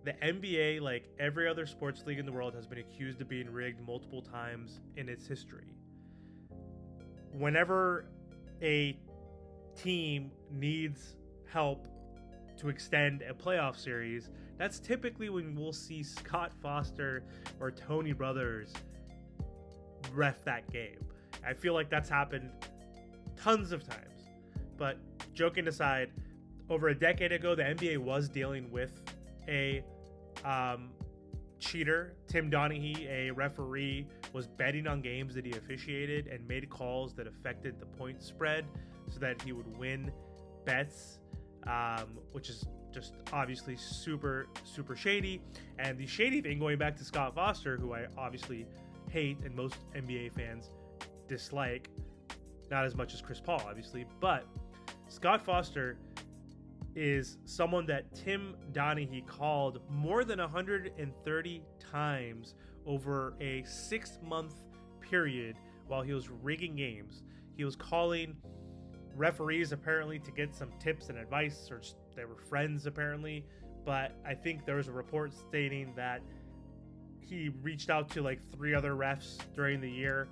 the NBA, like every other sports league in the world, has been accused of being rigged multiple times in its history. Whenever a team needs help to extend a playoff series, that's typically when we'll see Scott Foster or Tony Brothers ref that game. I feel like that's happened tons of times. But joking aside, over a decade ago, the NBA was dealing with a cheater. Tim Donaghy, a referee, was betting on games that he officiated and made calls that affected the point spread so that he would win bets, which is just obviously super, super shady. And the shady thing, going back to Scott Foster, who I obviously hate and most NBA fans dislike, not as much as Chris Paul, obviously, but Scott Foster is someone that Tim Donaghy called more than 130 times over a 6-month period while he was rigging games. He was calling referees apparently to get some tips and advice, or just, they were friends apparently, but I think there was a report stating that he reached out to like 3 other refs during the year,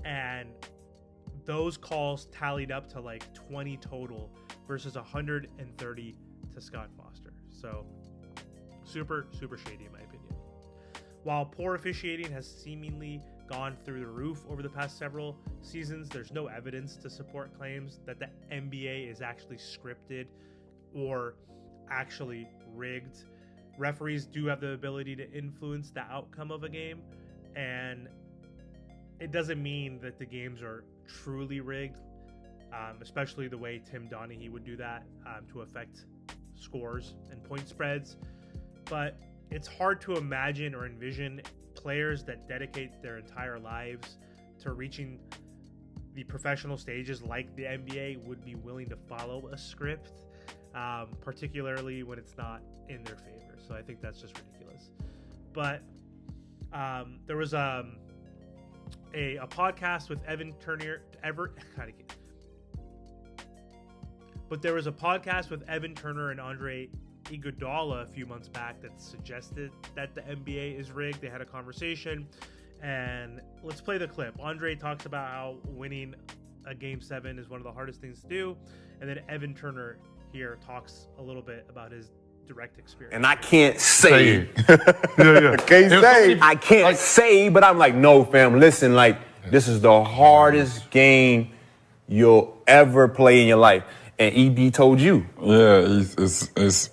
and those calls tallied up to like 20 total versus 130 to Scott Foster. So super, super shady in my opinion. While poor officiating has seemingly gone through the roof over the past several seasons, there's no evidence to support claims that the NBA is actually scripted or actually rigged. Referees do have the ability to influence the outcome of a game, and it doesn't mean that the games are truly rigged, especially the way Tim Donaghy would do that to affect scores and point spreads. But it's hard to imagine or envision players that dedicate their entire lives to reaching the professional stages like the NBA would be willing to follow a script, particularly when it's not in their favor. So I think that's just ridiculous. But there was a podcast with there was a podcast with Evan Turner and Andre Iguodala a few months back that suggested that the NBA is rigged. They had a conversation, and let's play the clip. Andre talks about how winning a Game 7 is one of the hardest things to do, and then Evan Turner here talks a little bit about his direct experience. And I can't say, I can't say, but I'm like, no, fam, listen, like, this is the hardest game you'll ever play in your life. And ED told you. Yeah, it's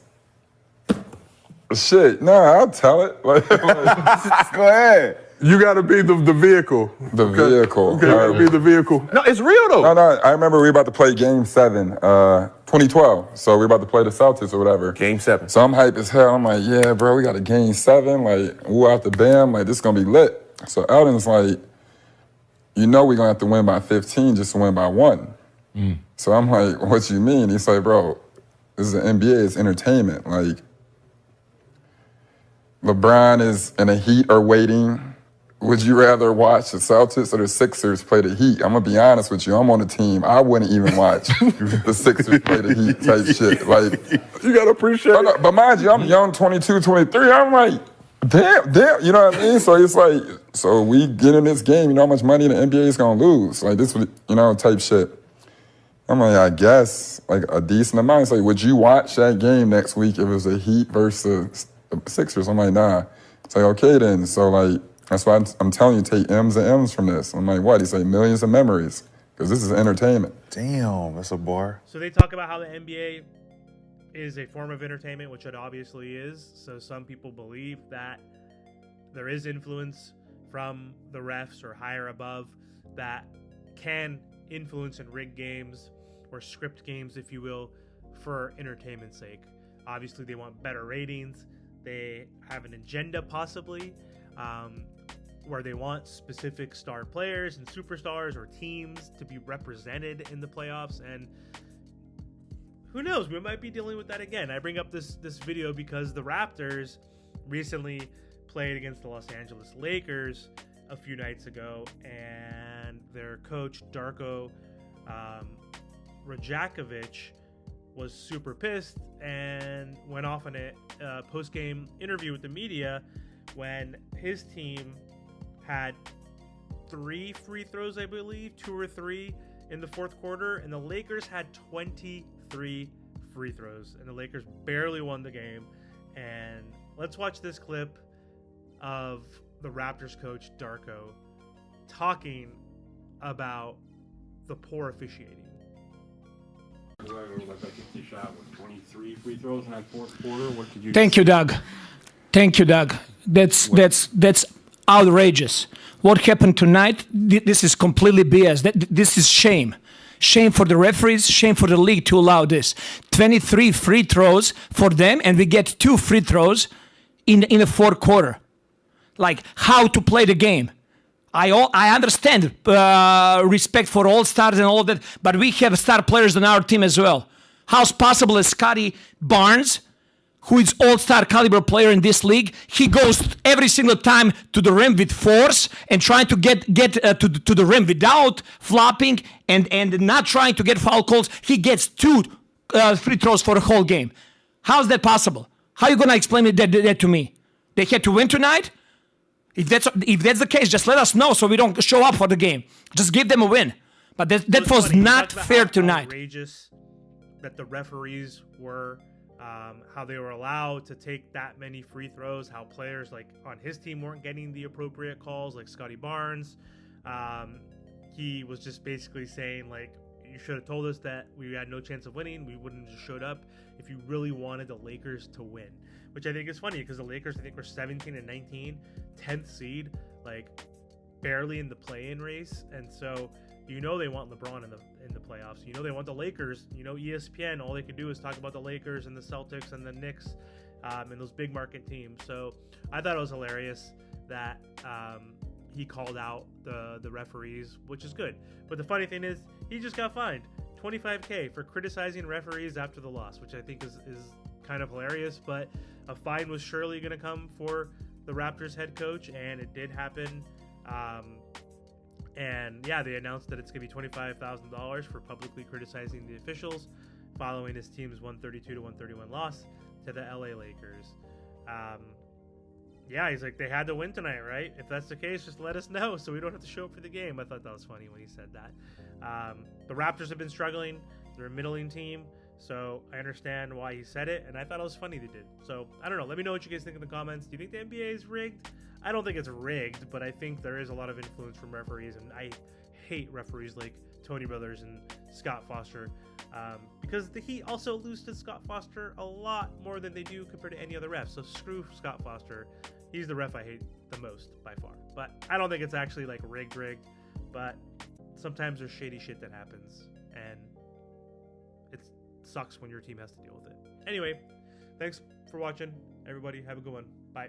shit. Nah, I'll tell it. Like, go ahead. You got to be the vehicle. The vehicle. Okay, you got to be the vehicle. No, it's real, though. No, I remember we were about to play Game 7, 2012. So we were about to play the Celtics or whatever. Game 7. So I'm hyped as hell. I'm like, yeah, bro, we got a Game 7. Like, woo out the bam. Like, this is going to be lit. So Eldon's like, you know we're going to have to win by 15 just to win by 1. So I'm like, what you mean? He's like, bro, this is the NBA, it's entertainment. Like, LeBron is and the Heat are waiting. Would you rather watch the Celtics or the Sixers play the Heat? I'm gonna be honest with you, I'm on the team. I wouldn't even watch the Sixers play the Heat type shit. Like, you gotta appreciate it. But mind you, I'm young, 22, 23. I'm like, damn, you know what I mean? So it's like, so we get in this game, you know how much money the NBA is gonna lose? Like this, you know, type shit. I'm like, I guess, like a decent amount. It's like, would you watch that game next week if it was a Heat versus the Sixers? I'm like, nah. It's like, okay then. So like, that's why I'm telling you, take M's and M's from this. I'm like, what? He's like, millions of memories, because this is entertainment. Damn, that's a bar. So they talk about how the NBA is a form of entertainment, which it obviously is. So some people believe that there is influence from the refs or higher above that can influence and rig games or script games, if you will, for entertainment's sake. Obviously, they want better ratings. They have an agenda, possibly, where they want specific star players and superstars or teams to be represented in the playoffs. And who knows, we might be dealing with that again. I bring up this video because the Raptors recently played against the Los Angeles Lakers a few nights ago, and their coach Darko Rajakovic was super pissed and went off on a post-game interview with the media when his team had 3 free throws, I believe, 2 or 3 in the fourth quarter, and the Lakers had 23 free throws, and the Lakers barely won the game. And let's watch this clip of the Raptors coach Darko talking about the poor officiating. $23 free throws in that fourth quarter. What did you? Thank you, Doug. Thank you, Doug. That's outrageous. What happened tonight? This is completely BS. This is shame. Shame for the referees. Shame for the league to allow this. 23 free throws for them, and we get 2 free throws in the fourth quarter. Like how to play the game. I understand respect for all stars and all of that, but we have star players on our team as well. How's possible that Scotty Barnes, who is all-star caliber player in this league, he goes every single time to the rim with force and trying to get to the rim without flopping and not trying to get foul calls. He gets 2 free throws for the whole game. How's that possible? How are you gonna explain that to me? They had to win tonight? If that's the case, just let us know so we don't show up for the game. Just give them a win. But that was funny. not fair How tonight. Outrageous that the referees were, how they were allowed to take that many free throws, how players like on his team weren't getting the appropriate calls, like Scotty Barnes. He was just basically saying like, you should have told us that we had no chance of winning. We wouldn't have just showed up if you really wanted the Lakers to win. Which I think is funny because the Lakers, I think, were 17-19, 10th seed, like barely in the play-in race, and so they want LeBron in the playoffs. They want the Lakers. ESPN, all they could do is talk about the Lakers and the Celtics and the Knicks, and those big market teams. So I thought it was hilarious that he called out the referees, which is good. But the funny thing is, he just got fined $25,000 for criticizing referees after the loss, which I think is kind of hilarious. But a fine was surely going to come for the Raptors head coach, and it did happen. And yeah, they announced that it's going to be $25,000 for publicly criticizing the officials following his team's 132-131 loss to the LA Lakers. Yeah, he's like, they had to win tonight, right? If that's the case, just let us know so we don't have to show up for the game. I thought that was funny when he said that. The Raptors have been struggling. They're a middling team. So I understand why he said it, and I thought it was funny they did. So I don't know. Let me know what you guys think in the comments. Do you think the NBA is rigged? I don't think it's rigged, but I think there is a lot of influence from referees, and I hate referees like Tony Brothers and Scott Foster, because the Heat also lose to Scott Foster a lot more than they do compared to any other ref. So screw Scott Foster. He's the ref I hate the most by far. But I don't think it's actually like rigged, but sometimes there's shady shit that happens, and it sucks when your team has to deal with it. Anyway, thanks for watching, everybody. Have a good one. Bye.